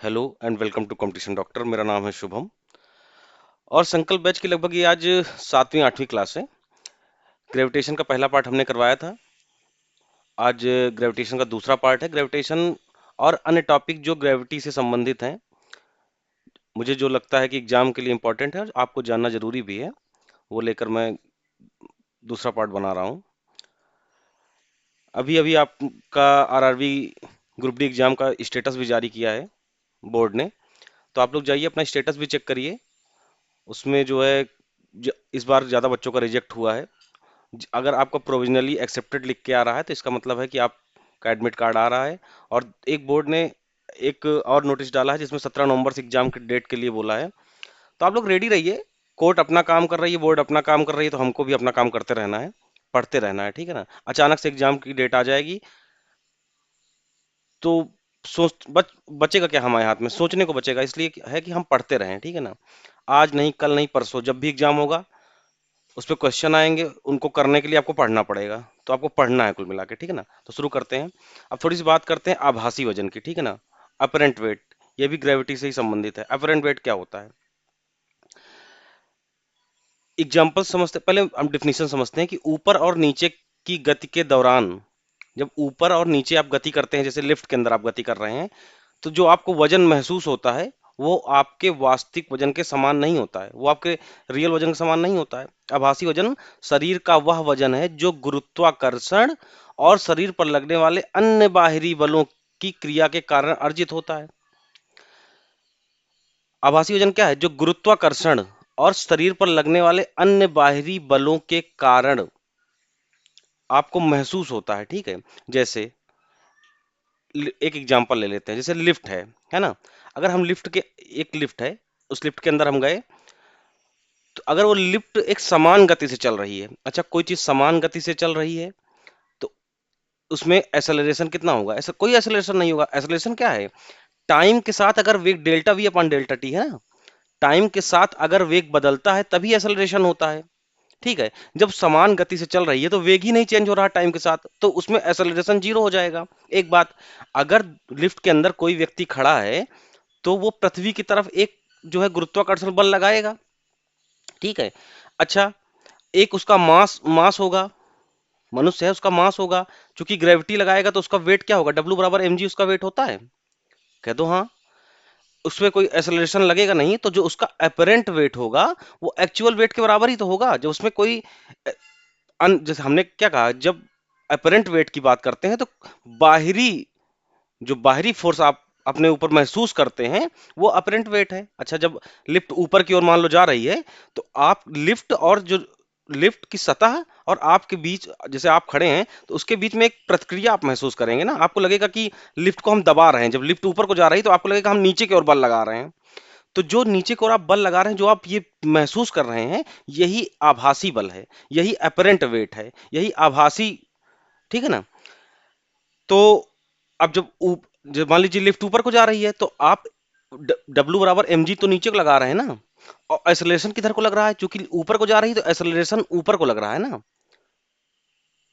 Hello and welcome to competition doctor. मेरा नाम है शुभम और संकल्प बैच की लगभग ये आज 7वीं 8वीं क्लास है। ग्रेविटेशन का पहला पार्ट हमने करवाया था। आज ग्रेविटेशन का दूसरा पार्ट है। ग्रेविटेशन और अन्य टॉपिक जो ग्रेविटी से संबंधित हैं, मुझे जो लगता है कि एग्जाम के लिए इंपॉर्टेंट है और आपको जानना जरूरी भी है, वो लेकर मैं दूसरा पार्ट बना रहा हूँ। अभी अभी आपका आरआरबी ग्रुप डी एग्जाम का स्टेटस भी जारी किया है बोर्ड ने, तो आप लोग जाइए अपना स्टेटस भी चेक करिए। उसमें जो है इस बार ज़्यादा बच्चों का रिजेक्ट हुआ है। अगर आपका प्रोविजनली एक्सेप्टेड लिख के आ रहा है तो इसका मतलब है कि आपका एडमिट कार्ड आ रहा है। और एक बोर्ड ने एक और नोटिस डाला है जिसमें 17 नवंबर से एग्जाम के डेट के लिए बोला है। तो आप लोग रेडी रहिए। कोर्ट अपना काम कर रही है, बोर्ड अपना काम कर रही है, तो हमको भी अपना काम करते रहना है, पढ़ते रहना है, ठीक है ना। अचानक से एग्जाम की डेट आ जाएगी तो बचेगा क्या हमारे हाथ में? सोचने को बचेगा, इसलिए है कि हम पढ़ते रहें, ठीक है ना। आज नहीं, कल नहीं, परसों जब भी एग्जाम होगा उस पे क्वेश्चन आएंगे, उनको करने के लिए आपको पढ़ना पड़ेगा, तो आपको पढ़ना है कुल मिला के, ठीक है ना। तो शुरू करते हैं। अब थोड़ी सी बात करते हैं आभासी वजन की, ठीक है ना। अपरेंट वेट, ये भी ग्रेविटी से ही संबंधित है। अपरेंट वेट क्या होता है? एग्जाम्पल समझते, पहले हम डिफिनीशन समझते हैं कि ऊपर और नीचे की गति के दौरान, जब ऊपर और नीचे आप गति करते हैं, जैसे लिफ्ट के अंदर आप गति कर रहे हैं, तो जो आपको वजन महसूस होता है वो आपके वास्तविक वजन के समान नहीं होता है, वो आपके रियल वजन के समान नहीं होता है। आभासी वजन शरीर का वह वजन है जो गुरुत्वाकर्षण और शरीर पर लगने वाले अन्य बाहरी बलों की क्रिया के कारण अर्जित होता है। आभासी वजन क्या है? जो गुरुत्वाकर्षण और शरीर पर लगने वाले अन्य बाहरी बलों के कारण आपको महसूस होता है, ठीक है। जैसे एक एग्जांपल ले लेते हैं, जैसे लिफ्ट है ना। अगर हम लिफ्ट के, एक लिफ्ट है, उस लिफ्ट के अंदर हम गए, तो अगर वो लिफ्ट एक समान गति से चल रही है, अच्छा कोई चीज समान गति से चल रही है, तो उसमें एक्सेलरेशन कितना होगा? ऐसा कोई एक्सेलरेशन नहीं होगा। एक्सेलरेशन क्या है? टाइम के साथ अगर वेग delta we upon delta T है ना, टाइम के साथ अगर वेग बदलता है तभी एक्सेलरेशन होता है, ठीक है। जब समान गति से चल रही है तो वेग ही नहीं चेंज हो रहा टाइम के साथ, तो उसमें एक्सेलरेशन जीरो हो जाएगा। एक बात, अगर लिफ्ट के अंदर कोई व्यक्ति खड़ा है तो वो पृथ्वी की तरफ एक जो है गुरुत्वाकर्षण बल लगाएगा, ठीक है। अच्छा, एक उसका मास मास होगा, मनुष्य है उसका मास होगा, क्योंकि ग्रेविटी लगाएगा तो उसका वेट क्या होगा? डब्ल्यू बराबर एम जी उसका वेट होता है, कह दो हाँ। उसमें कोई एक्सेलरेशन लगेगा नहीं, तो जो उसका अपरेंट वेट होगा वो एक्चुअल वेट के बराबर ही तो होगा। जो उसमें कोई जैसे हमने क्या कहा, जब अपरेंट वेट की बात करते हैं तो बाहरी, जो बाहरी फोर्स आप अपने ऊपर महसूस करते हैं वो अपरेंट वेट है। अच्छा, जब लिफ्ट ऊपर की ओर मान लो जा रही है, तो आप लिफ्ट और जो लिफ्ट की सतह और आपके बीच, जैसे आप खड़े हैं तो उसके बीच में एक प्रतिक्रिया आप महसूस करेंगे ना। आपको लगेगा कि लिफ्ट को हम दबा रहे हैं। जब लिफ्ट ऊपर को जा रही है तो आपको लगेगा हम नीचे की ओर बल लगा रहे हैं। तो जो नीचे की ओर आप बल लगा रहे हैं, जो आप ये महसूस कर रहे हैं, यही आभासी बल है, यही अपरेंट वेट है, यही आभासी, ठीक है ना। तो अब जब मान लीजिए लिफ्ट ऊपर को जा रही है तो आप डब्ल्यू बराबर एम जी तो नीचे को लगा रहे हैं ना, और एक्सेलरेशन किधर को लग रहा है? क्योंकि ऊपर को जा रही है तो एक्सेलरेशन ऊपर को लग रहा है ना।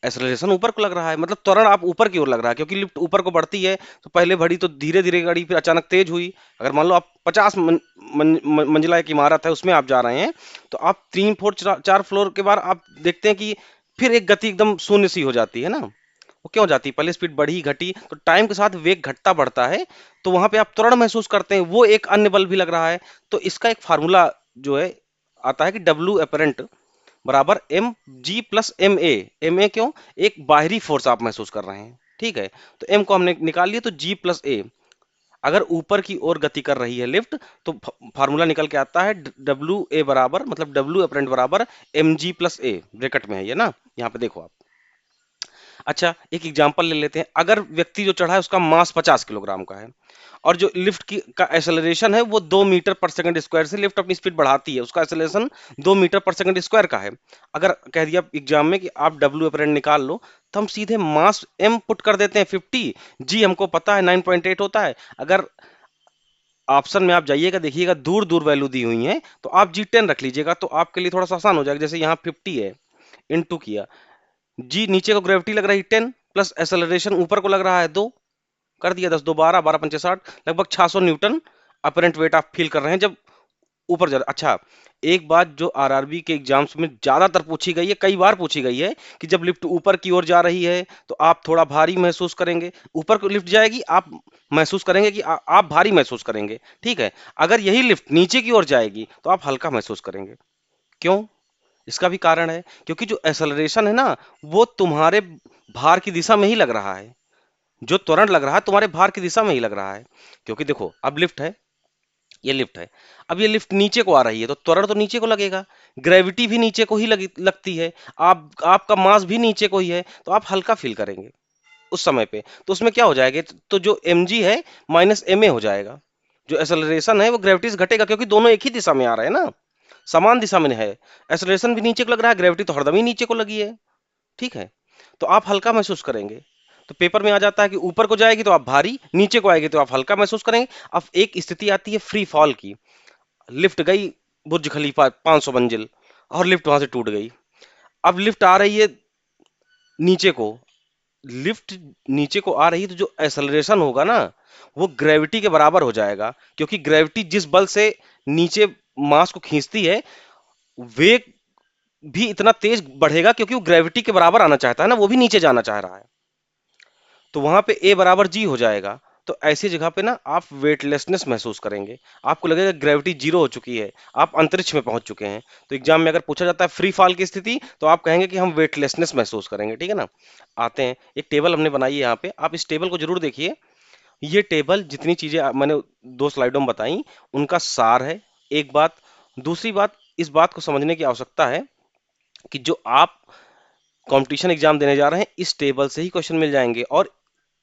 एक्सेलरेशन ऊपर को लग रहा है, मतलब त्वरण आप ऊपर की ओर लग रहा है, क्योंकि लिफ्ट ऊपर को बढ़ती है तो पहले बढ़ी तो धीरे धीरे गाड़ी फिर अचानक तेज हुई। अगर मान लो आप 50 मंजिला एक इमारत है उसमें आप जा रहे हैं, तो आप 3 फ्लोर 4 फ्लोर के बाद आप देखते हैं कि फिर एक गति एकदम शून्य सी हो जाती है ना। वो क्यों जाती है? पहले स्पीड बढ़ी घटी, तो टाइम के साथ वेग घटता बढ़ता है, तो वहां पे आप त्वरण महसूस करते हैं, वो एक अन्य बल भी लग रहा है। तो इसका एक फार्मूला जो है आता है कि डब्ल्यू अपरेंट बराबर M G plus M A क्यों? एक बाहरी फोर्स आप महसूस कर रहे हैं, ठीक है। तो एम को हमने निकाल लिया, तो जी प्लस ए, अगर ऊपर की ओर गति कर रही है लिफ्ट, तो फार्मूला निकल के आता है डब्ल्यू ए बराबर, मतलब डब्ल्यू अपरेंट बराबर एम जी प्लस ए, ब्रैकेट में है ये ना, यहाँ पे देखो आप। अच्छा, एक एग्जांपल ले लेते हैं। अगर व्यक्ति जो चढ़ा है उसका मास 50 किलोग्राम का है, और जो लिफ्ट की का एक्सेलरेशन है वो 2 मीटर पर सेकंड स्क्वायर से लिफ्ट अपनी स्पीड बढ़ाती है, उसका एक्सेलरेशन 2 मीटर पर सेकंड स्क्वायर का है। अगर कह दिया एग्जाम में कि आप डब्ल्यू अपरेंट निकाल लो, तो हम सीधे मास एम पुट कर देते हैं 50, जी हमको पता है 9.8 होता है। अगर ऑप्शन में आप जाइएगा, देखिएगा दूर दूर वैल्यू दी हुई है, तो आप जी 10 रख लीजिएगा, तो आपके लिए थोड़ा सा आसान हो जाएगा। जैसे यहाँ 50 है, इंटू किया, जी नीचे को ग्रेविटी लग रही 10 प्लस एक्सेलरेशन ऊपर को लग रहा है 2, कर दिया, 10 2 12, 12 पंचे 60, लगभग 600 न्यूटन अपरेंट वेट आप फील कर रहे हैं जब ऊपर जा रहा। अच्छा, एक बात जो आरआरबी के एग्जाम्स में ज्यादातर पूछी गई है, कई बार पूछी गई है, कि जब लिफ्ट ऊपर की ओर जा रही है तो आप थोड़ा भारी महसूस करेंगे, ऊपर को लिफ्ट जाएगी आप महसूस करेंगे कि आप भारी महसूस करेंगे, ठीक है। अगर यही लिफ्ट नीचे की ओर जाएगी तो आप हल्का महसूस करेंगे। क्यों? इसका भी कारण है, क्योंकि जो एक्सेलरेशन है ना, वो तुम्हारे भार की दिशा में ही लग रहा है। जो त्वरण लग रहा है तुम्हारे भार की दिशा में ही लग रहा है। क्योंकि देखो, अब लिफ्ट है, ये लिफ्ट है, अब ये लिफ्ट नीचे को आ रही है तो त्वरण तो नीचे को लगेगा, ग्रेविटी भी नीचे को ही लगती है, आपका मास भी नीचे को ही है, तो आप हल्का फील करेंगे उस समय पे। तो उसमें क्या हो जाएगा, तो जो mg है माइनस ma हो जाएगा। जो एक्सेलरेशन है वो ग्रेविटी से घटेगा, क्योंकि दोनों एक ही दिशा में आ रहे हैं ना, समान दिशा में है। एक्सेलरेशन भी नीचे को लग रहा है, ग्रेविटी तो हरदम ही नीचे को लगी है, ठीक है। तो आप हल्का महसूस करेंगे। तो पेपर में आ जाता है कि ऊपर को जाएगी तो आप भारी, नीचे को आएगी तो आप हल्का महसूस करेंगे। अब एक स्थिति आती है फ्री फॉल की। लिफ्ट गई बुर्ज खलीफा 500 मंजिल, और लिफ्ट वहां से टूट गई। अब लिफ्ट आ रही है नीचे को, लिफ्ट नीचे को आ रही है तो जो एक्सेलरेशन होगा ना, वो ग्रेविटी के बराबर हो जाएगा, क्योंकि ग्रेविटी जिस बल से नीचे मास को खींचती है, वेग भी इतना तेज बढ़ेगा, क्योंकि वो ग्रेविटी के बराबर आना चाहता है ना, वो भी नीचे जाना चाह रहा है। तो वहां पे ए बराबर जी हो जाएगा। तो ऐसी जगह पे ना आप वेटलेसनेस महसूस करेंगे, आपको लगेगा ग्रेविटी जीरो हो चुकी है, आप अंतरिक्ष में पहुंच चुके हैं। तो एग्जाम में अगर पूछा जाता है फ्री फॉल की स्थिति, तो आप कहेंगे कि हम वेटलेसनेस महसूस करेंगे, ठीक है ना। आते हैं, एक टेबल हमने बनाई है यहाँ पे, आप इस टेबल को जरूर देखिए। ये टेबल जितनी चीजें मैंने 2 स्लाइडों में बताई, उनका सार है। एक बात, दूसरी बात, इस बात को समझने की आवश्यकता है कि जो आप कंपटीशन एग्जाम देने जा रहे हैं, इस टेबल से ही क्वेश्चन मिल जाएंगे, और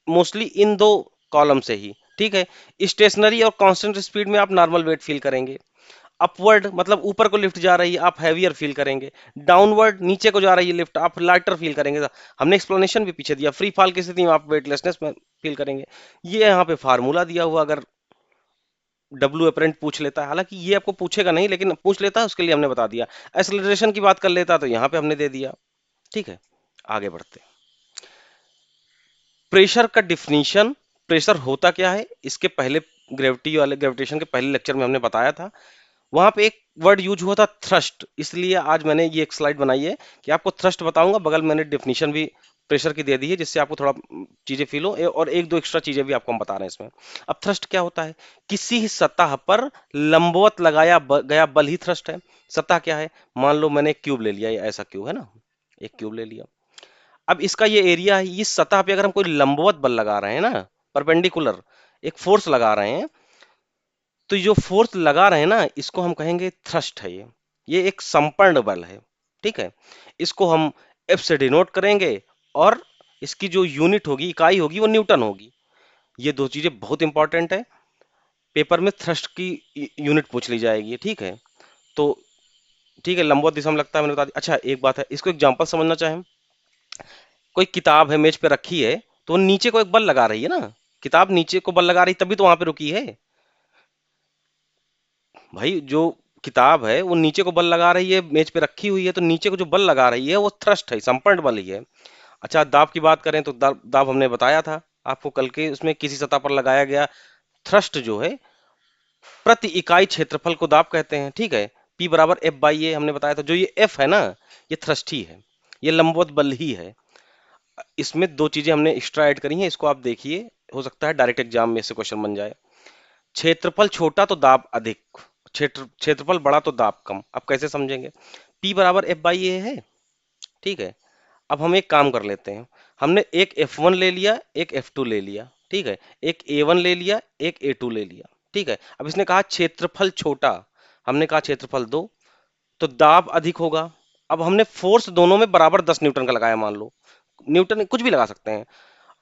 मोस्टली इन 2 कॉलम से ही, ठीक है। स्टेशनरी और कांस्टेंट स्पीड में आप नॉर्मल वेट फील करेंगे। अपवर्ड मतलब ऊपर को लिफ्ट जा रही है, आप हैवियर फील करेंगे। डाउनवर्ड नीचे को जा रही है लिफ्ट, आप लाइटर फील करेंगे। हमने एक्सप्लेनेशन भी पीछे दिया, फ्री फॉल की स्थिति में आप वेटलेसनेस में फील करेंगे। ये यहाँ पे फार्मूला दिया हुआ, अगर डब्ल्यू अपेरेंट पूछ लेता है, हालांकि ये आपको पूछेगा नहीं, लेकिन पूछ लेता है उसके लिए हमने बता दिया। एक्सेलरेशन की बात कर लेता तो यहाँ पे हमने दे दिया, ठीक है। आगे बढ़ते, प्रेशर का डिफिनीशन। प्रेशर होता क्या है, इसके पहले ग्रेविटी वाले ग्रेविटेशन के पहले लेक्चर में हमने बताया था। वहां पे एक वर्ड यूज हुआ था थ्रस्ट, इसलिए आज मैंने ये एक स्लाइड बनाई है कि आपको थ्रस्ट बताऊंगा, बगल में मैंने डेफिनेशन भी प्रेशर की दे दी है, जिससे आपको थोड़ा चीजें फील हो, और एक दो एक्स्ट्रा चीजें भी आपको हम बता रहे हैं इसमें। अब थ्रस्ट क्या होता है, किसी ही सतह पर लंबवत लगाया गया बल ही थ्रस्ट है। सतह क्या है, मान लो मैंने एक क्यूब ले लिया, ये ऐसा क्यूब है ना, एक क्यूब ले लिया। अब इसका ये एरिया है, इस सतह पे अगर हम कोई लंबवत बल लगा रहे हैं ना, परपेंडिकुलर एक फोर्स लगा रहे हैं, तो जो फोर्स लगा रहे हैं ना, इसको हम कहेंगे थ्रस्ट है। ये एक संपर्ण बल है, ठीक है। इसको हम एफ से डिनोट करेंगे, और इसकी जो यूनिट होगी, इकाई होगी, वो न्यूटन होगी। ये दो चीजें बहुत इंपॉर्टेंट है, पेपर में थ्रस्ट की यूनिट पूछ ली जाएगी, ठीक है। तो ठीक है, लंबवत दिशा में लगता है, मैंने बता दिया। अच्छा, एक बात है, इसको एग्जांपल समझना चाहें, कोई किताब है मेज पे रखी है, तो वो नीचे को एक बल लगा रही है ना, किताब नीचे को बल लगा रही, तभी तो वहां पे रुकी है भाई। जो किताब है वो नीचे को बल लगा रही है, मेज पे रखी हुई है, तो नीचे को जो बल लगा रही है वो थ्रस्ट है, संपर्ण बल ही है। अच्छा, दाब की बात करें तो दाब हमने बताया था आपको कल के उसमें, किसी सतह पर लगाया गया थ्रस्ट जो है, प्रति इकाई क्षेत्रफल को दाब कहते हैं, ठीक है। P बराबर F बाई ए हमने बताया था, जो ये F है ना, ये थ्रस्ट ही है, ये लंबवत बल ही है। इसमें दो चीजें हमने एक्स्ट्रा ऐड करी हैं, इसको आप देखिए, हो सकता है डायरेक्ट एग्जाम में से क्वेश्चन बन जाए। क्षेत्रफल छोटा तो दाब अधिक, क्षेत्रफल बड़ा तो दाब कम। अब कैसे समझेंगे, P बराबर F बाई ए है, ठीक है। अब हम एक काम कर लेते हैं, हमने एक F1 ले लिया, एक F2 ले लिया, ठीक है। एक A1 ले लिया, एक A2 ले लिया, ठीक है। अब इसने कहा क्षेत्रफल छोटा, हमने कहा क्षेत्रफल दो, तो दाब अधिक होगा। अब हमने फोर्स दोनों में बराबर 10 न्यूटन का लगाया, मान लो, न्यूटन कुछ भी लगा सकते हैं,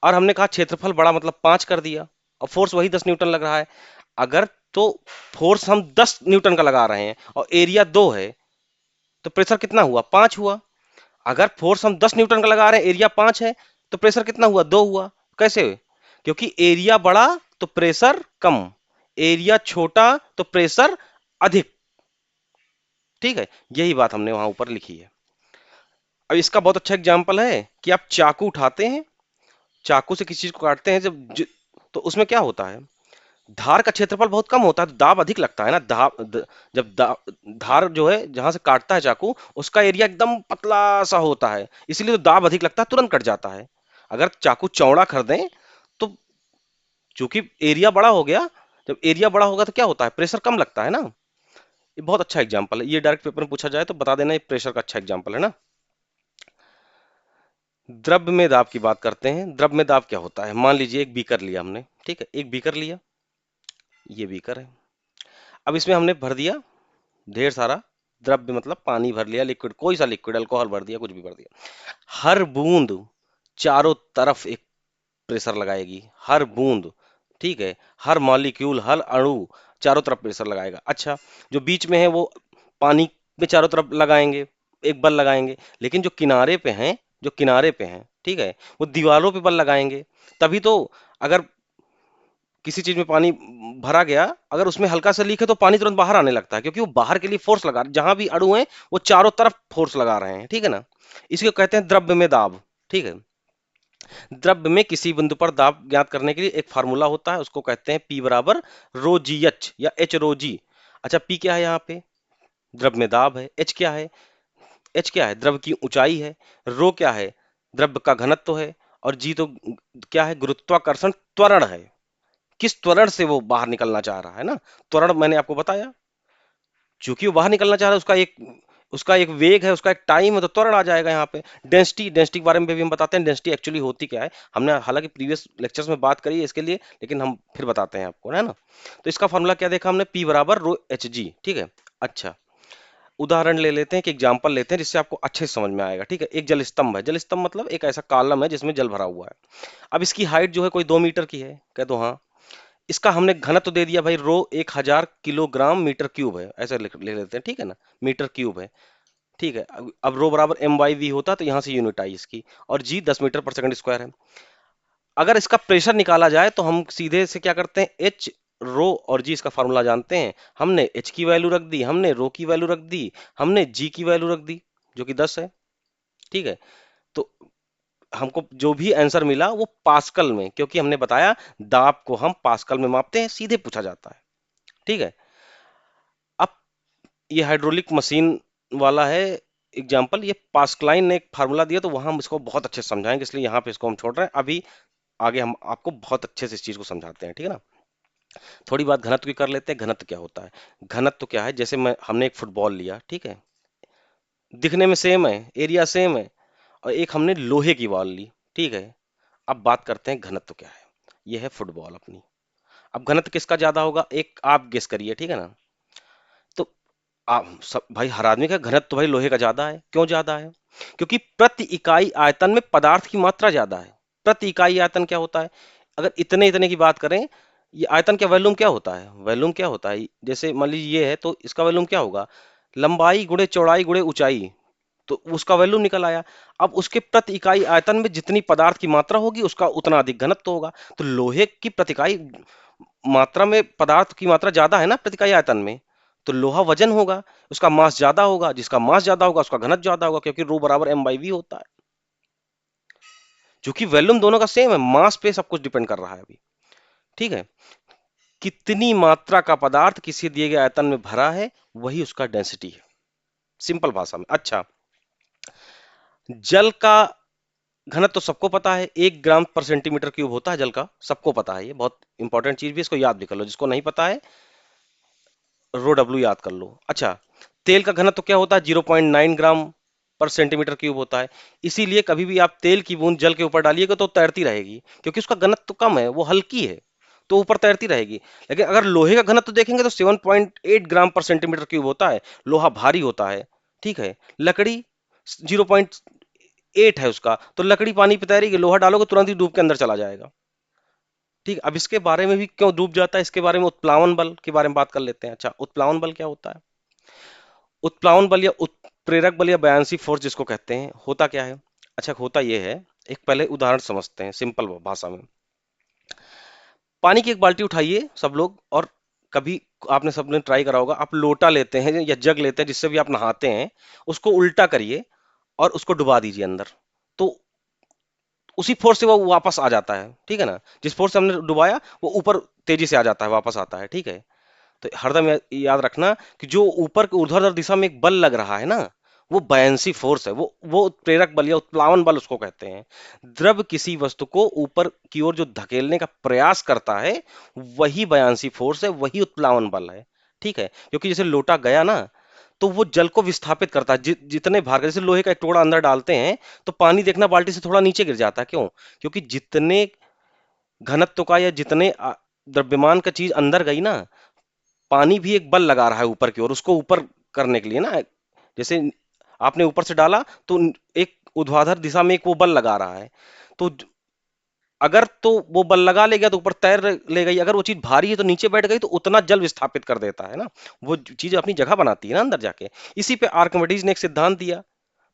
और हमने कहा क्षेत्रफल बड़ा मतलब 5 कर दिया, और फोर्स वही 10 न्यूटन लग रहा है। अगर तो फोर्स हम 10 न्यूटन का लगा रहे हैं और एरिया 2 है, तो प्रेशर कितना हुआ, 5 हुआ। अगर फोर्स हम 10 न्यूटन का लगा रहे हैं, एरिया 5 है, तो प्रेशर कितना हुआ, 2 हुआ। कैसे, क्योंकि एरिया बड़ा तो प्रेशर कम, एरिया छोटा तो प्रेशर अधिक, ठीक है। यही बात हमने वहां ऊपर लिखी है। अब इसका बहुत अच्छा एग्जांपल है कि आप चाकू उठाते हैं, चाकू से किसी चीज को काटते हैं, जब तो उसमें क्या होता है, धार का क्षेत्रफल बहुत कम होता है तो दाब अधिक लगता है ना। जब धार जो है जहां से काटता है चाकू, उसका एरिया एकदम पतला सा होता है, इसलिए तो दाब अधिक लगता है, तुरंत कट जाता है। अगर चाकू चौड़ा कर दें तो चूंकि एरिया बड़ा हो गया, जब एरिया बड़ा होगा तो क्या होता है, प्रेशर कम लगता है ना। ये बहुत अच्छा एग्जाम्पल है, ये डायरेक्ट पेपर में पूछा जाए तो बता देना, ये प्रेशर का अच्छा एग्जाम्पल है ना। द्रव्य में दाब की बात करते हैं। द्रव्य में दाब क्या होता है, मान लीजिए एक बीकर लिया हमने, ठीक है, एक बीकर लिया, ये बीकर है। अब इसमें हमने भर दिया ढेर सारा द्रव्य, मतलब पानी भर लिया, लिक्विड, कोई सा लिक्विड, अल्कोहल भर दिया, कुछ भी भर दिया। हर बूंद चारों तरफ एक प्रेशर लगाएगी, हर बूंद, ठीक है, हर मॉलिक्यूल, हर अणु चारों तरफ प्रेशर लगाएगा। अच्छा, जो बीच में है वो पानी में चारों तरफ लगाएंगे, एक बल लगाएंगे, लेकिन जो किनारे पे हैं, जो किनारे पे हैं, ठीक है, वो दीवारों पे बल लगाएंगे। तभी तो, अगर किसी चीज में पानी भरा गया, अगर उसमें हल्का सा लीक है तो पानी तुरंत बाहर आने लगता है, क्योंकि वो बाहर के लिए फोर्स लगा, जहां भी अणु है वो चारों तरफ फोर्स लगा रहे हैं, ठीक है ना। इसको कहते हैं द्रव्य में दाब, ठीक है। द्रव्य में किसी बिंदु पर दाब ज्ञात करने के लिए एक फार्मूला होता है, उसको कहते हैं P बराबर रो जी एच या एच रो जी। अच्छा, P क्या है यहाँ पे, द्रव्य में दाब है। H क्या है, H क्या है, द्रव्य की ऊंचाई है। रो क्या है, द्रव्य का घनत्व है। और जी तो क्या है, गुरुत्वाकर्षण त्वरण है, किस त्वरण से वो बाहर निकलना चाह रहा है ना। त्वरण मैंने आपको बताया, चूंकि वो बाहर निकलना चाह रहा है, उसका एक वेग है, उसका एक टाइम है, तो त्वरण आ जाएगा यहाँ पे। डेंसिटी, डेंसिटी के बारे में भी हम बताते हैं, डेंसिटी एक्चुअली होती क्या है, हमने हालांकि प्रीवियस लेक्चर्स में बात करी है इसके लिए, लेकिन हम फिर बताते हैं आपको, है ना। तो इसका फॉर्मूला क्या देखा हमने, P बराबर रो एच जी, ठीक है। अच्छा, उदाहरण ले लेते हैं, कि एग्जांपल लेते हैं जिससे आपको अच्छे से समझ में आएगा, ठीक है। एक जल स्तंभ है, जल स्तंभ मतलब एक ऐसा कॉलम है जिसमें जल भरा हुआ है। अब इसकी हाइट जो है कोई 2 मीटर की है, कह दो हाँ। इसका हमने घनत्व दे दिया भाई, रो 1000 किलोग्राम मीटर क्यूब है, ऐसे ले लेते हैं, ठीक है ना, मीटर क्यूब है, ठीक है। अब रो बराबर एम वाई वी होता तो यहाँ से यूनिट आई इसकी, और जी 10 मीटर पर सेकंड स्क्वायर है। अगर इसका प्रेशर निकाला जाए तो हम सीधे से क्या करते हैं, एच रो और जी इसका फॉर्मूला जानते हैं, हमने एच की वैल्यू रख दी, हमने रो की वैल्यू रख दी, हमने जी की वैल्यू रख दी जो कि 10 है, ठीक है। तो हमको जो भी आंसर मिला वो पास्कल में, क्योंकि हमने बताया दाब को हम पास्कल में मापते हैं, सीधे पूछा जाता है, ठीक है। अब ये हाइड्रोलिक मशीन वाला है एग्जाम्पल, ये पास्कलाइन ने एक फार्मूला दिया, तो वहां हम इसको बहुत अच्छे से समझाएंगे, इसलिए यहाँ पे इसको हम छोड़ रहे हैं। अभी आगे हम आपको बहुत अच्छे से इस चीज को समझाते हैं, ठीक है ना। थोड़ी बात घनत्व की कर लेते हैं। घनत्व क्या होता है, घनत्व क्या है, जैसे हमने एक फुटबॉल लिया, ठीक है, दिखने में सेम है, एरिया सेम है, और एक हमने लोहे की बॉल ली, ठीक है। अब बात करते हैं घनत्व क्या है। यह है फुटबॉल अपनी। अब घनत्व किसका ज्यादा होगा, एक आप गेस करिए, ठीक है ना। तो आप सब भाई, हर आदमी का घनत्व तो भाई लोहे का ज्यादा है। क्यों ज्यादा है, क्योंकि प्रति इकाई आयतन में पदार्थ की मात्रा ज्यादा है। प्रति इकाई आयतन क्या होता है, अगर इतने इतने की बात करें, ये आयतन क्या वॉल्यूम क्या होता है, वॉल्यूम क्या होता है, जैसे मान लीजिए ये है तो इसका वॉल्यूम क्या होगा, लंबाई गुणे चौड़ाई गुणे ऊंचाई, तो उसका वॉल्यूम निकल आया। अब उसके प्रति इकाई आयतन में जितनी पदार्थ की मात्रा होगी उसका उतना अधिक घनत्व होगा। तो लोहे की प्रति इकाई मात्रा में पदार्थ की मात्रा ज्यादा है ना प्रति इकाई आयतन में, तो लोहा वजन होगा, उसका मास ज्यादा होगा, जिसका मास ज्यादा होगा उसका घनत्व ज्यादा होगा, क्योंकि रो बराबर एम बाई वी होता है। क्योंकि वॉल्यूम दोनों का सेम है, मास पे सब कुछ डिपेंड कर रहा है अभी, ठीक है। कितनी मात्रा का पदार्थ किसी दिए गए आयतन में भरा है, वही उसका डेंसिटी है, सिंपल भाषा में। अच्छा, जल का घनत्व तो सबको पता है, 1 ग्राम पर सेंटीमीटर क्यूब होता है जल का, सबको पता है, ये बहुत इंपॉर्टेंट चीज भी, इसको याद भी कर लो, जिसको नहीं पता है रो डब्ल्यू याद कर लो। अच्छा, तेल का घनत्व तो क्या होता है, 0.9 ग्राम पर सेंटीमीटर क्यूब होता है। इसीलिए कभी भी आप तेल की बूंद जल के ऊपर डालिएगा तो तैरती रहेगी, क्योंकि उसका घनत्व तो कम है, वो हल्की है, तो ऊपर तैरती रहेगी। लेकिन अगर लोहे का घनत्व तो देखेंगे तो 7.8 ग्राम पर सेंटीमीटर क्यूब होता है, लोहा भारी होता है, ठीक है। लकड़ी 0.8 है उसका, तो लकड़ी पानी पे तैरेगी, लोहा डालोगे तुरंत ही डूब के अंदर चला जाएगा, ठीक है। अब इसके बारे में भी क्यों डूब जाता है, इसके बारे में उत्प्लावन बल के बारे में बात कर लेते हैं। अच्छा, उत्प्लावन बल क्या होता है, उत्प्लावन बल या उत्प्रेरक बल या बयानसी फोर्स जिसको कहते हैं, होता क्या है। अच्छा, होता यह है, एक पहले उदाहरण समझते हैं सिंपल भाषा में। पानी की एक बाल्टी उठाइए सब लोग, और कभी आपने सबने ट्राई करा होगा, आप लोटा लेते हैं या जग लेते हैं जिससे भी आप नहाते हैं, उसको उल्टा करिए और उसको डुबा दीजिए अंदर, तो उसी फोर्स से वो वापस आ जाता है, ठीक है ना। जिस फोर्स से हमने डुबाया वो ऊपर तेजी से आ जाता है, वापस आता है, ठीक है। तो हरदम याद रखना कि जो ऊपर की ऊर्ध्वाधर दिशा में एक बल लग रहा है ना, वो बायंसी फोर्स है, वो उत्प्रेरक बल या उत्प्लावन बल उसको कहते हैं। द्रव किसी वस्तु को ऊपर की ओर जो धकेलने का प्रयास करता है, वही बायंसी फोर्स है, वही उत्प्लावन बल है, ठीक है। क्योंकि जैसे लोटा गया ना, तो वो जल को विस्थापित करता है, जितने भार का, जैसे लोहे का एक टुकड़ा अंदर डालते हैं तो पानी देखना बाल्टी से थोड़ा नीचे गिर जाता है, क्यों? क्योंकि जितने घनत्व का या जितने द्रव्यमान का चीज अंदर गई ना, पानी भी एक बल लगा रहा है ऊपर की ओर, उसको ऊपर करने के लिए ना। जैसे आपने ऊपर से डाला तो एक ऊर्ध्वाधर दिशा में एक वो बल लगा रहा है, तो अगर तो वो बल लगा ले गया तो ऊपर तैर ले गई, अगर वो चीज भारी है तो नीचे बैठ गई तो उतना जल विस्थापित कर देता है ना, वो चीज अपनी जगह बनाती है ना अंदर जाके। इसी पे आर्किमिडीज ने एक सिद्धांत दिया,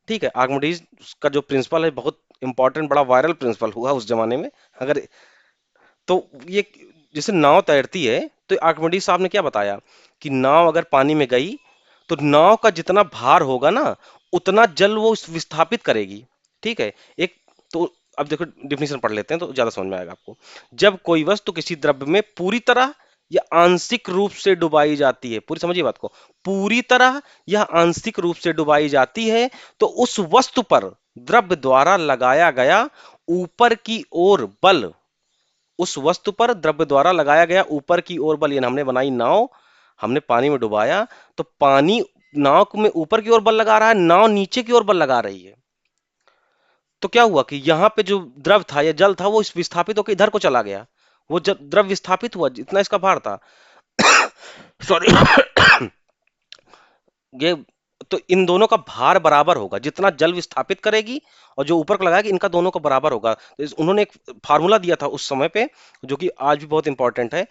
ठीक है। आर्किमिडीज का जो प्रिंसिपल है बहुत इंपॉर्टेंट, बड़ा वायरल प्रिंसिपल हुआ उस जमाने में। अगर तो ये जैसे नाव तैरती है, तो आर्किमिडीज साहब ने क्या बताया कि नाव अगर पानी में गई तो नाव का जितना भार होगा ना, उतना जल वो विस्थापित करेगी, ठीक है। एक तो अब देखो डिफिनेशन पढ़ लेते हैं तो ज्यादा समझ में आएगा आपको। जब कोई वस्तु किसी द्रव्य में पूरी तरह या आंशिक रूप से डुबाई जाती है, पूरी समझिए बात को, पूरी तरह या आंशिक रूप से डुबाई जाती है, तो उस वस्तु पर द्रव्य द्वारा लगाया गया ऊपर की ओर बल, उस वस्तु पर द्रव्य द्वारा लगाया गया ऊपर की ओर बल, यानी हमने बनाई नाव, हमने पानी में डुबाया, तो पानी नाव में ऊपर की ओर बल लगा रहा है, नाव नीचे की ओर बल लगा रही है। तो क्या हुआ कि यहाँ पे जो द्रव था या जल था वो इस विस्थापित होकर इधर को चला गया, वो जब द्रव विस्थापित हुआ जितना इसका भार था, सॉरी, ये तो इन दोनों का भार बराबर होगा, जितना जल विस्थापित करेगी और जो ऊपर को लगाएगी, इनका दोनों का बराबर होगा। तो उन्होंने एक फार्मूला दिया था उस समय पे, जो कि आज भी बहुत इंपॉर्टेंट है।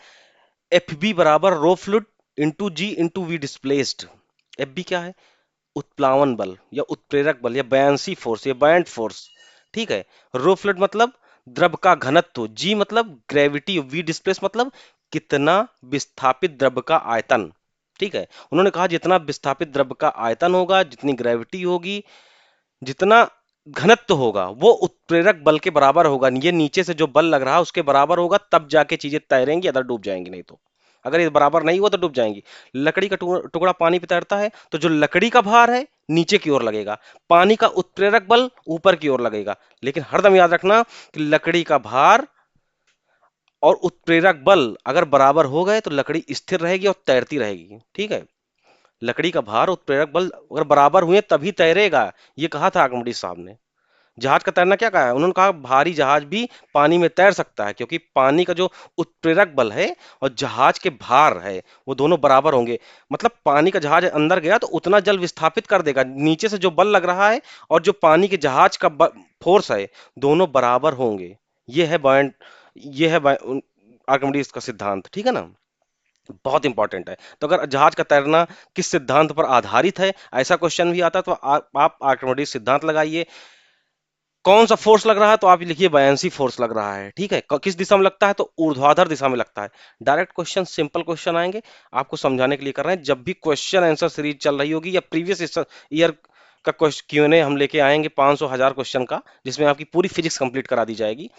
एफ बी बराबर rho fluid into g into V displaced. F B क्या है? उत्प्लावन बल या उत्प्रेरक बल या buoyancy force or buoyant force, ठीक है। रो फ्लूइड मतलब द्रव का घनत्व, जी मतलब ग्रेविटी, वी डिस्प्लेस मतलब कितना विस्थापित द्रव का आयतन, ठीक है। उन्होंने कहा जितना विस्थापित द्रव का आयतन होगा, जितनी ग्रेविटी होगी, जितना घनत्व होगा, वो उत्प्रेरक बल के बराबर होगा। ये नीचे से जो बल लग रहा है उसके बराबर होगा, तब जाके चीजें तैरेंगी, अदर डूब जाएंगी, नहीं तो अगर ये बराबर नहीं हुआ तो डूब जाएंगी। लकड़ी का टुकड़ा पानी पे तैरता है तो जो लकड़ी का भार है नीचे की ओर लगेगा, पानी का उत्प्रेरक बल ऊपर की ओर लगेगा। लेकिन हरदम याद रखना कि लकड़ी का भार और उत्प्रेरक बल अगर बराबर हो गए तो लकड़ी स्थिर रहेगी और तैरती रहेगी, ठीक है। लकड़ी का भार उत्प्रेरक बल अगर बराबर हुए तभी तैरेगा, ये कहा था आर्किमिडीज साहब ने। जहाज का तैरना क्या कहा है उन्होंने? कहा भारी जहाज भी पानी में तैर सकता है, क्योंकि पानी का जो उत्प्रेरक बल है और जहाज के भार है वो दोनों बराबर होंगे। मतलब पानी का जहाज अंदर गया तो उतना जल विस्थापित कर देगा, नीचे से जो बल लग रहा है और जो पानी के जहाज का फोर्स है, दोनों बराबर होंगे। ये है बॉयंट, ये है आर्किमिडीज का सिद्धांत, ठीक है ना। बहुत इंपॉर्टेंट है। तो अगर जहाज का तैरना किस सिद्धांत पर आधारित है, ऐसा क्वेश्चन भी आता है, तो आप आर्किमिडीज सिद्धांत लगाइए। कौन सा फोर्स लग रहा है तो आप लिखिए बायंसी फोर्स लग रहा है, ठीक है। किस दिशा में लगता है तो ऊर्ध्वाधर दिशा में लगता है। डायरेक्ट क्वेश्चन, सिंपल क्वेश्चन आएंगे, आपको समझाने के लिए कर रहे हैं। जब भी क्वेश्चन आंसर सीरीज चल रही होगी या प्रीवियस ईयर का क्यूएनए हम लेके आएंगे 500 1000 क्वेश्चन का, जिसमें आपकी पूरी फिजिक्स कंप्लीट करा दी जाएगी।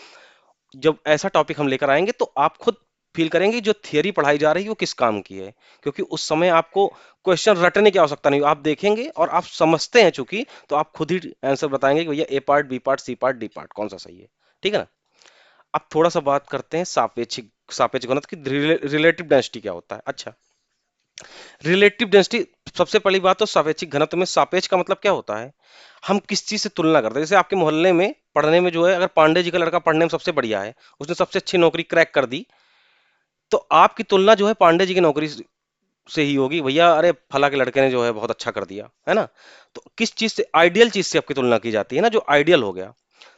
जब ऐसा टॉपिक हम लेकर आएंगे तो आप खुद फील करेंगे जो थियरी पढ़ाई जा रही है वो किस काम की है, क्योंकि उस समय आपको क्वेश्चन रटने की आवश्यकता नहीं, आप देखेंगे और आप समझते हैं चूंकि, तो आप खुद ही आंसर बताएंगे कि भैया A part, B part, C part, D part कौन सा सही है, ठीक है ना। अब थोड़ा सा बात करते हैं सापेक्षिक सापेक्ष घनत्व की। रिलेटिव डेंसिटी क्या होता है? अच्छा, रिलेटिव डेंसिटी, सबसे पहली बात तो सापेक्षिक घनत्व में सापेक्ष का मतलब क्या होता है? हम किस चीज से तुलना करते हैं। जैसे आपके मोहल्ले में पढ़ने में जो है, अगर पांडे जी का लड़का पढ़ने में सबसे बढ़िया है, उसने सबसे अच्छी नौकरी क्रैक कर दी, तो आपकी तुलना जो है पांडे जी की नौकरी से ही होगी, भैया अरे फला के लड़के ने जो है बहुत अच्छा कर दिया है ना। तो किस चीज से, आइडियल चीज से आपकी तुलना की जाती है ना, जो आइडियल हो गया।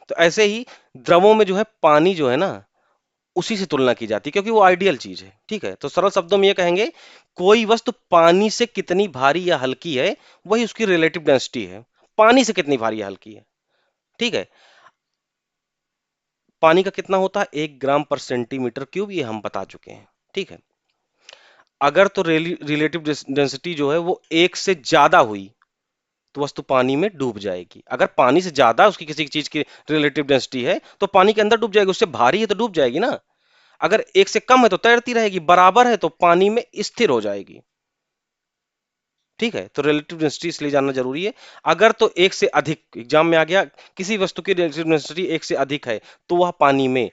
तो ऐसे ही द्रवों में जो है पानी जो है ना, उसी से तुलना की जाती है, क्योंकि वो आइडियल चीज है, ठीक है। तो सरल शब्दों में ये कहेंगे, कोई वस्तु पानी से कितनी भारी या हल्की है, वही उसकी रिलेटिव डेंसिटी है। पानी से कितनी भारी या हल्की है, ठीक है। पानी का कितना होता है? 1 ग्राम पर सेंटीमीटर क्यूब, ये हम बता चुके हैं, ठीक है। अगर तो रिलेटिव डेंसिटी जो है वो 1 से ज्यादा हुई, तो वस्तु पानी में डूब जाएगी। अगर पानी से ज्यादा उसकी किसी चीज की रिलेटिव डेंसिटी है तो पानी के अंदर डूब जाएगी, उससे भारी है तो डूब जाएगी ना। अगर एक से कम है तो तैरती रहेगी, बराबर है तो पानी में स्थिर हो जाएगी। ठीक है, तो रिलेटिव डेंसिटी इसलिए जानना जरूरी है। अगर तो एक से अधिक, एग्जाम में आ गया, किसी वस्तु की रिलेटिव डेंसिटी एक से अधिक है तो वह पानी में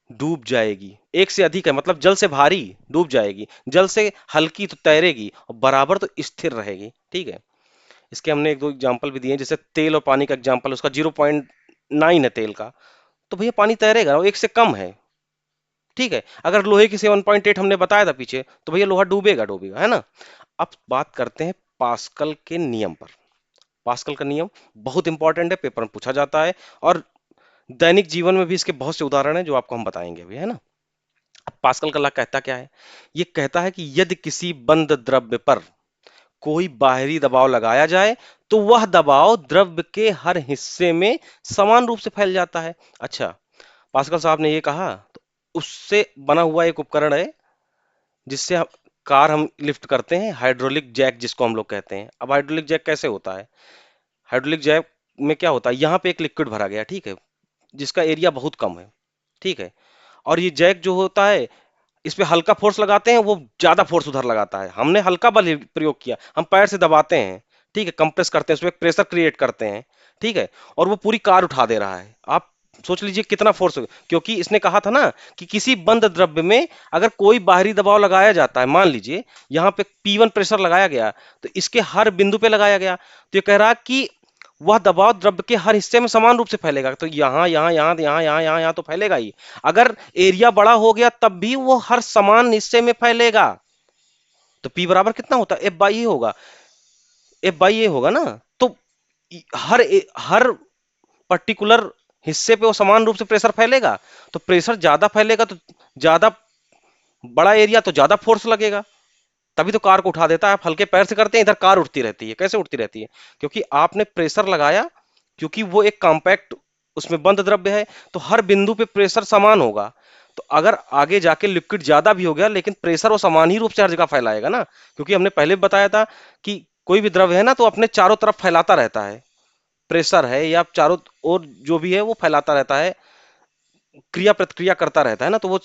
डूब जाएगी। एक से अधिक है मतलब जल से भारी, डूब जाएगी, जल से हल्की तो तैरेगी, और बराबर तो स्थिर रहेगी। ठीक है, इसके हमने एक दो एग्जांपल भी दिए हैं, जैसे तेल और पानी का एग्जांपल, उसका 0.9 है तेल का, तो भैया पानी तैरेगा, वो एक से कम है। ठीक है, अगर लोहे की 7.8 हमने बताया था पीछे, तो भैया लोहा डूबेगा डूबेगा, है ना। अब बात करते हैं पास्कल के नियम पर। पास्कल का नियम बहुत इंपॉर्टेंट है, पेपर में पूछा जाता है, और दैनिक जीवन में भी इसके बहुत से उदाहरण हैं जो आपको हम बताएंगे अभी, है ना। अब पास्कल का लॉ कहता क्या है? ये कहता है कि यदि किसी बंद द्रव्य पर कोई बाहरी दबाव लगाया जाए तो वह दबाव द्रव्य के हर हिस्से में समान रूप से फैल जाता है। अच्छा, पास्कल साहब ने ये कहा, तो उससे बना हुआ एक उपकरण है जिससे कार हम लिफ्ट करते हैं, हाइड्रोलिक जैक जिसको हम लोग कहते हैं। अब हाइड्रोलिक जैक कैसे होता है? हाइड्रोलिक जैक में क्या होता है, यहाँ पे एक लिक्विड भरा गया, ठीक है, जिसका एरिया बहुत कम है। ठीक है, और ये जैक जो होता है, इस पे हल्का फोर्स लगाते हैं, वो ज्यादा फोर्स उधर लगाता है। हमने हल्का बल प्रयोग किया, हम पैर से दबाते हैं, ठीक है, कंप्रेस करते हैं, उसमें एक प्रेशर क्रिएट करते हैं, ठीक है, और वो पूरी कार उठा दे रहा है। आप सोच लीजिए कितना फोर्स, क्योंकि इसने कहा था ना कि किसी बंद द्रव्य में अगर कोई बाहरी दबाव लगाया जाता है, मान लीजिए यहाँ पे P1 प्रेशर लगाया गया, तो इसके हर बिंदु पे लगाया गया, तो ये कह रहा कि वह दबाव द्रव्य के हर हिस्से में समान रूप से फैलेगा। तो यहाँ यहाँ यहाँ यहाँ यहाँ यहाँ यहाँ तो फैलेगा ही। अगर एरिया बड़ा हो गया तब भी वो हर समान हिस्से में फैलेगा। तो P बराबर कितना होता है, F बाई ए होगा, F बाई ए होगा ना। तो हर पर्टिकुलर हिस्से पे वो समान रूप से प्रेशर फैलेगा। तो प्रेशर ज्यादा फैलेगा तो ज्यादा बड़ा एरिया तो ज्यादा फोर्स लगेगा, तभी तो कार को उठा देता है। आप हल्के पैर से करते हैं, इधर कार उठती रहती है। कैसे उठती रहती है? क्योंकि आपने प्रेशर लगाया, क्योंकि वो एक कॉम्पैक्ट उसमें बंद द्रव्य है, तो हर बिंदु पे प्रेशर समान होगा। तो अगर आगे जाके लिक्विड ज्यादा भी हो गया लेकिन प्रेशर वो समान ही रूप से हर जगह फैलाएगा ना, क्योंकि हमने पहले भी बताया था कि कोई भी द्रव्य है ना तो अपने चारों तरफ फैलाता रहता है। प्रेशर है या चारों ओर जो भी है वो फैलाता रहता है, क्रिया प्रतिक्रिया करता रहता है ना, तो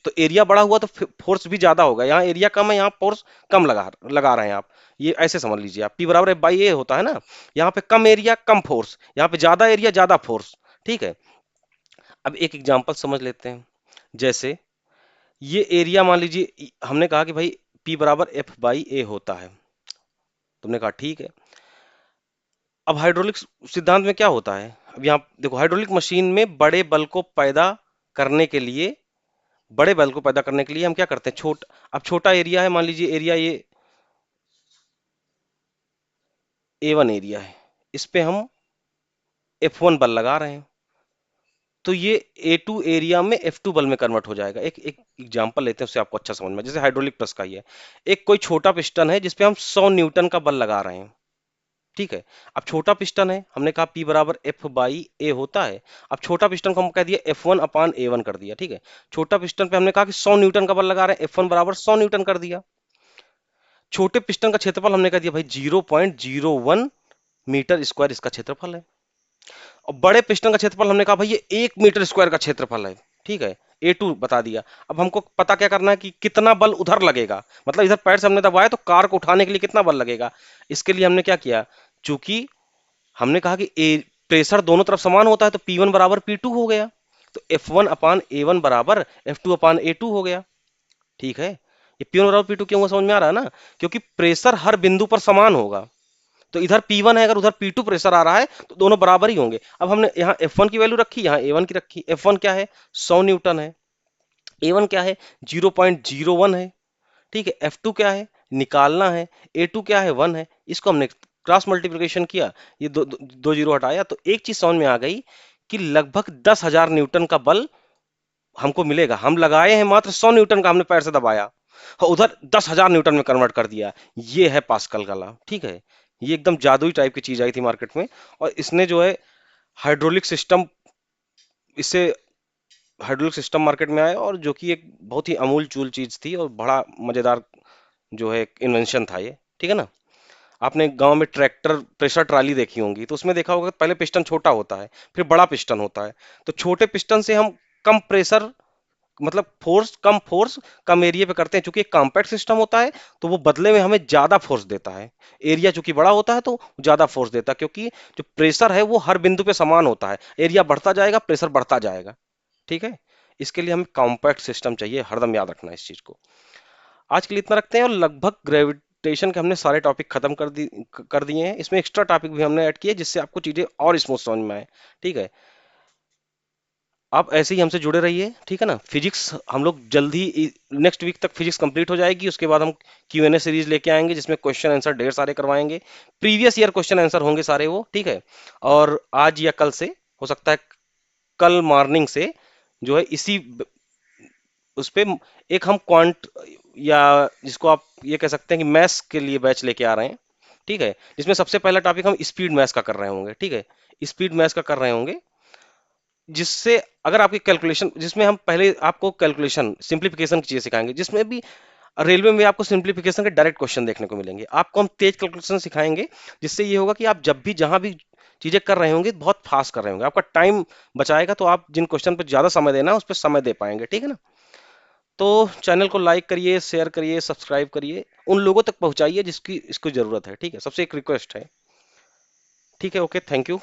तो एरिया बड़ा हुआ तो फोर्स भी ज्यादा होगा। यहाँ एरिया कम है, यहाँ फोर्स कम लगा रहे हैं आप। ये ऐसे समझ लीजिए आप, P बराबर F बाई ए होता है ना। यहाँ पे कम एरिया कम फोर्स, यहाँ पे ज्यादा एरिया ज्यादा फोर्स। ठीक है, अब एक एग्जांपल समझ लेते हैं। जैसे ये एरिया मान लीजिए, हमने कहा कि भाई P बराबर F बाई ए होता है, तुमने कहा ठीक है। अब हाइड्रोलिक सिद्धांत में क्या होता है, अब यहाँ देखो, हाइड्रोलिक मशीन में बड़े बल को पैदा करने के लिए हम क्या करते हैं, अब छोटा एरिया है, मान लीजिए एरिया ये A1 एरिया है, इस पे हम F1 बल लगा रहे हैं, तो ये A2 एरिया में F2 बल में कन्वर्ट हो जाएगा। एक एक एग्जांपल लेते हैं, उससे आपको अच्छा समझ में, जैसे हाइड्रोलिक प्रेस का ही है। एक कोई छोटा पिस्टन है जिसपे हम 100 न्यूटन का बल लगा रहे हैं। ठीक है, अब छोटा पिस्टन है, हमने कहा P बराबर F बाई ए होता है। अब छोटा पिस्टन को हम कह दिया F1 अपान A1 कर दिया। ठीक है, छोटा पिस्टन पे हमने कहा कि 100 न्यूटन का बल लगा रहे हैं, F1 बराबर 100 न्यूटन कर दिया। छोटे पिस्टन का क्षेत्रफल हमने कह दिया भाई 0.01 मीटर स्क्वायर इसका क्षेत्रफल है। और बड़े पिस्टन का क्षेत्रफल हमने कहा भाई ये 1 मीटर स्क्वायर का क्षेत्रफल है। ठीक है, A2 बता दिया। अब हमको पता क्या करना है कि कितना बल उधर लगेगा, मतलब इधर पैर से हमने दबाया तो कार को उठाने के लिए कितना बल लगेगा। इसके लिए हमने क्या किया, चूंकि हमने कहा कि प्रेशर दोनों तरफ समान होता है तो P1 बराबर P2 हो गया, तो F1 अपान A1 बराबर F2 अपान A2 हो गया। ठीक है, ये P1 बराबर P2 क्यों हुआ, समझ में आ रहा है ना, क्योंकि प्रेशर हर बिंदु पर समान होगा। तो इधर P1 है, अगर उधर P2 प्रेशर आ रहा है तो दोनों बराबर ही होंगे। अब हमने यहाँ F1 की वैल्यू रखी, यहाँ A1 की रखी। F1 क्या है, 100 न्यूटन है। A1 क्या है, 0.01 है। ठीक है, F2 क्या है, निकालना है। A2 क्या है, 1 है। इसको हमने क्रॉस मल्टीप्लिकेशन किया, ये दो जीरो हटाया, तो एक चीज समझ में आ गई कि लगभग 10,000 न्यूटन का बल हमको मिलेगा। हम लगाए हैं मात्र 100 न्यूटन का, हमने पैर से दबाया और उधर 10,000 न्यूटन में कन्वर्ट कर दिया। ये है पास्कल का लॉ। ठीक है, ये एकदम जादुई टाइप की चीज आई थी मार्केट में, और इसने जो है हाइड्रोलिक सिस्टम, इससे हाइड्रोलिक सिस्टम मार्केट में आया, और जो कि एक बहुत ही अमूल चूल चीज थी और बड़ा मजेदार जो है इन्वेंशन था ये। ठीक है ना। आपने गांव में ट्रैक्टर प्रेशर ट्राली देखी होंगी, तो उसमें देखा होगा कि पहले पिस्टन छोटा होता है, फिर बड़ा पिस्टन होता है। तो छोटे पिस्टन से हम कम प्रेशर, मतलब फोर्स कम एरिया पे करते हैं। चूंकि एक कॉम्पैक्ट सिस्टम होता है, तो वो बदले में हमें ज्यादा फोर्स देता है। एरिया चूंकि बड़ा होता है तो ज्यादा फोर्स देता है, क्योंकि जो प्रेशर है वो हर बिंदु पे समान होता है। एरिया बढ़ता जाएगा, प्रेशर बढ़ता जाएगा। ठीक है, इसके लिए हमें कॉम्पैक्ट सिस्टम चाहिए, हरदम याद रखना इस चीज को। आज के लिए इतना रखते हैं, और लगभग ग्रेविटेशन के हमने सारे टॉपिक खत्म कर दिए हैं। इसमें एक्स्ट्रा टॉपिक भी हमने ऐड किए, जिससे आपको चीजें और स्मूथ समझ में आए। ठीक है, आप ऐसे ही हमसे जुड़े रहिए, ठीक है ना। फिजिक्स हम लोग जल्दी नेक्स्ट वीक तक फिजिक्स कंप्लीट हो जाएगी, उसके बाद हम Q&A सीरीज लेके आएंगे, जिसमें क्वेश्चन आंसर ढेर सारे करवाएंगे। प्रीवियस ईयर क्वेश्चन आंसर होंगे सारे वो, ठीक है। और आज या कल से, हो सकता है कल मॉर्निंग से, जो है इसी उस पे एक हम क्वांट, या जिसको आप ये कह सकते हैं कि मैथ्स के लिए बैच लेके आ रहे हैं। ठीक है, जिसमें सबसे पहला टॉपिक हम स्पीड मैथ्स का कर रहे होंगे। ठीक है, स्पीड मैथ्स का कर रहे होंगे, जिससे अगर आपकी कैलकुलेशन, जिसमें हम पहले आपको कैलकुलेशन सिंप्लीफिकेशन की चीजें सिखाएंगे, जिसमें भी रेलवे में आपको सिंप्लीफिकेशन के डायरेक्ट क्वेश्चन देखने को मिलेंगे। आपको हम तेज कैलकुलेशन सिखाएंगे, जिससे ये होगा कि आप जब भी जहां भी चीजें कर रहे होंगे, बहुत फास्ट कर रहे होंगे, आपका टाइम बचाएगा, तो आप जिन क्वेश्चन पर ज्यादा समय देना है उस पर समय दे पाएंगे। ठीक है ना। तो चैनल को लाइक करिए, शेयर करिए, सब्सक्राइब करिए, उन लोगों तक पहुंचाइए जिसकी इसको जरूरत है। ठीक है, सबसे एक रिक्वेस्ट है। ठीक है, ओके, थैंक यू।